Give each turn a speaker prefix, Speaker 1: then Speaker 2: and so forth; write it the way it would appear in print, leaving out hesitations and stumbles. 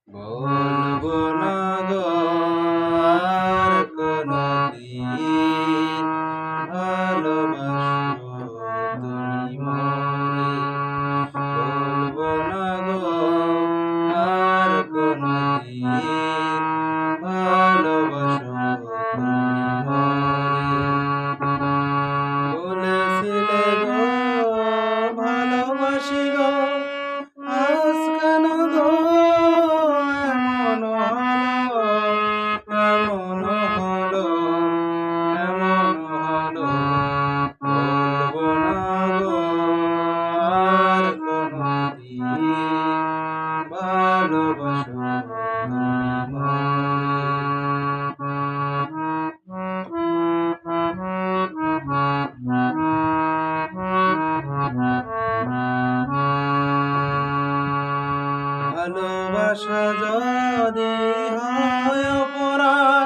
Speaker 1: বলবো না গো আর কোনদিন ভালোবাসো তুমি মোরে। বলবো না গো আর কোনদিন ভালোবাসো তুমি মোরে। বলেছিলে গো ভালোবাসি গো, আজ কেন গো এমন হলো, এমন হলো, এমন হলো। বলবো না গো আর কোনদিন ভালোবাসো তুমি মোরে। ভালোবাসা যদি হয় অপরাধ,